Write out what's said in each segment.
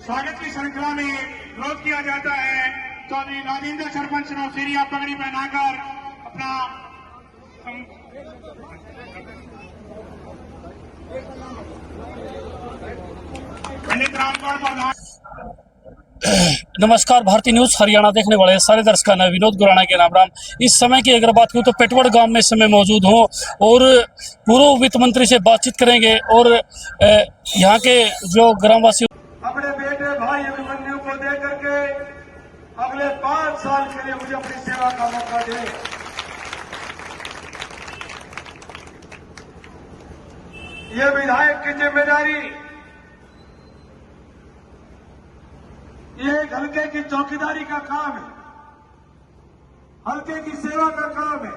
स्वागत की श्रृंखला में विरोध किया जाता है। चौधरी राजेंद्र सरपंच नौसेरिया पगड़ी पहनाकर अपना पंडित रामगढ़ प्रधान। नमस्कार, भारतीय न्यूज हरियाणा देखने वाले सारे दर्शकों ने विनोद गुराना के राम राम। इस समय की अगर बात करूं तो पेटवड़ गांव में इस समय मौजूद हूं और पूर्व वित्त मंत्री से बातचीत करेंगे और यहां के जो ग्रामवासी अपने बेटे भाई अभिमन्यु को दे करके अगले 5 साल के लिए मुझे अपनी सेवा का मौका दे। ये विधायक की जिम्मेदारी, ये एक हल्के की चौकीदारी का काम है, हल्के की सेवा का काम है,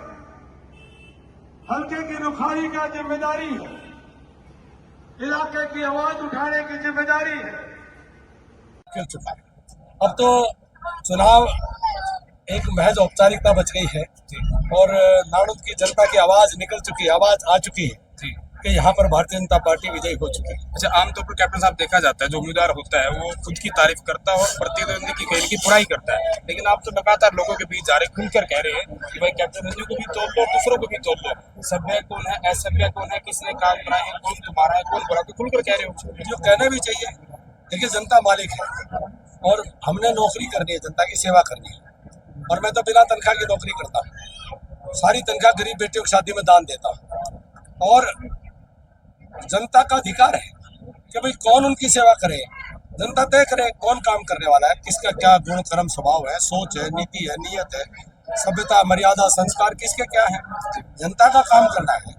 हल्के की रुखारी का जिम्मेदारी है, इलाके की आवाज उठाने की जिम्मेदारी है। खेल चुका है। अब तो चुनाव एक महज औपचारिकता बच गई है और नाड़ुद की जनता की आवाज निकल चुकी है, आवाज आ चुकी है कि यहाँ पर भारतीय जनता पार्टी विजयी हो चुकी है। अच्छा, आमतौर पर कैप्टन साहब देखा जाता है जो उम्मीदवार होता है वो खुद की तारीफ करता है और प्रतिद्वंदी की कहने की बुराई करता है, लेकिन आप तो लगातार लोगों के बीच जा रहे खुलकर कह रहे हैं कि भाई कैप्टन को भी तोड़ लो, दूसरों को भी तोड़ लो, सभ्य कौन है, असभ्य कौन है, किसने काम बनाए हैं, कौन तुम्हारा है, कौन बुरा, तो खुलकर कह रहे हो। जो कहना भी चाहिए, देखिए जनता मालिक है और हमने नौकरी करनी है, जनता की सेवा करनी है और मैं तो बिना तनख्वाह की नौकरी करता हूँ। सारी तनख्वाह गरीब बेटियों की शादी में दान देता हूँ और जनता का अधिकार है कि भाई कौन उनकी सेवा करे। जनता तय करे कौन काम करने वाला है, किसका क्या गुण कर्म स्वभाव है, सोच है, नीति है, नियत है, सभ्यता, मर्यादा, संस्कार किसके क्या है। जनता का काम करना है,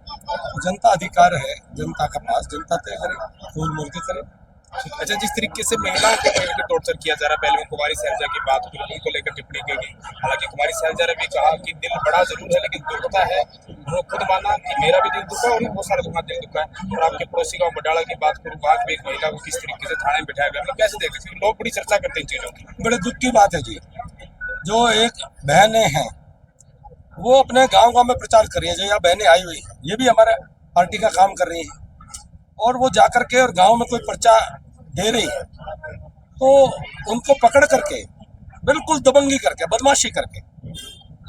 जनता अधिकार है जनता का पास, जनता तय करे, फूल मोल के करे। अच्छा, जिस तरीके से महिलाओं को लेकर टॉर्चर किया जा रहा है, पहले कुमारी शैलजा की बात हुई, उनको लेकर टिप्पणी की गई। हालांकि कुमारी शैलजा ने भी कहा कि दिल बड़ा जरूर है लेकिन दुखता है, उन्होंने खुद माना कि मेरा भी दिल दुखा है और बहुत सारे लोगों का दिल दुखा है। और आपके पड़ोसी गाँव बडाला की बात करूँ, वहां भी एक महिला को किस तरीके से थाने में बिठाया गया, मतलब कैसे देखते हैं, लोग बड़ी चर्चा करते हैं इन चीजों की। बड़े दुख की बात है जी, जो एक बहनें हैं वो अपने गाँव गाँव में प्रचार कर रही है, जो यहाँ बहनें आई हुई है, ये भी हमारा पार्टी का काम कर रही है और वो जाकर के और गाँव में कोई पर्चा दे रही है तो उनको पकड़ करके बिल्कुल दबंगी करके, बदमाशी करके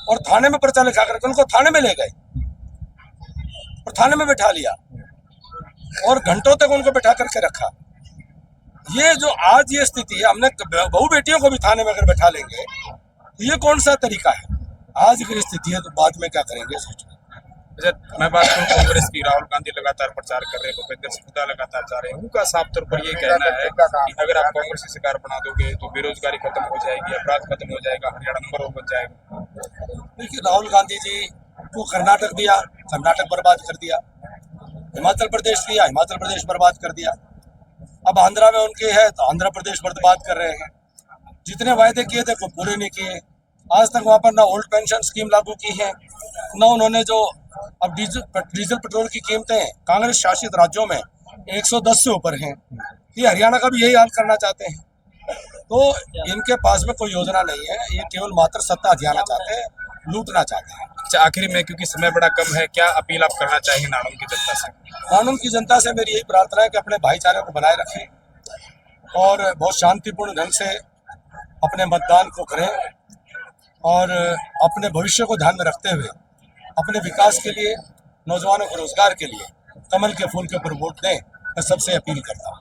और थाने में पर्चा लिखा करके उनको थाने में ले गए और थाने में बिठा लिया और घंटों तक उनको बिठा करके रखा। ये जो आज ये स्थिति है, हमने बहू बेटियों को भी थाने में अगर बैठा लेंगे तो ये कौन सा तरीका है। आज की स्थिति है तो बाद में क्या करेंगे सोचो। अच्छा, मैं बात करूँ कांग्रेस की, राहुल गांधी लगातार प्रचार कर रहे हैं, भूपेंद्र सिंह लगातार जा रहे हैं, उनका साफ तौर पर ये कहना है कि अगर आप कांग्रेस की सरकार बना दोगे तो बेरोजगारी खत्म हो जाएगी, अपराध खत्म हो जाएगा, हरियाणा नंबर 1 बन जाएगा। देखिए, राहुल गांधी जी को कर्नाटक दिया, कर्नाटक बर्बाद कर दिया, हिमाचल प्रदेश दिया, हिमाचल प्रदेश बर्बाद कर दिया, अब आंध्रा में उनके है तो आंध्र प्रदेश बर्बाद कर रहे हैं। जितने वायदे किए थे वो पूरे नहीं किए। आज तक वहाँ पर ना ओल्ड पेंशन स्कीम लागू की है, न उन्होंने जो अब डीजल पेट्रोल की कीमतें कांग्रेस शासित राज्यों में 110 से ऊपर हैं, ये हरियाणा का भी यही हाल करना चाहते हैं। तो इनके पास में कोई योजना नहीं है, ये केवल मात्र सत्ता अधियाना चाहते हैं, लूटना चाहते हैं। अच्छा, आखिरी में क्योंकि समय बड़ा कम है, क्या अपील आप करना चाहिए नानून की जनता से? नानून की जनता से मेरी यही प्रार्थना है कि अपने भाईचारे को बनाए रखें और बहुत शांतिपूर्ण ढंग से अपने मतदान को करें और अपने भविष्य को ध्यान में रखते हुए अपने विकास के लिए, नौजवानों के रोजगार के लिए कमल के फूल के ऊपर वोट दें, मैं सबसे अपील करता हूँ।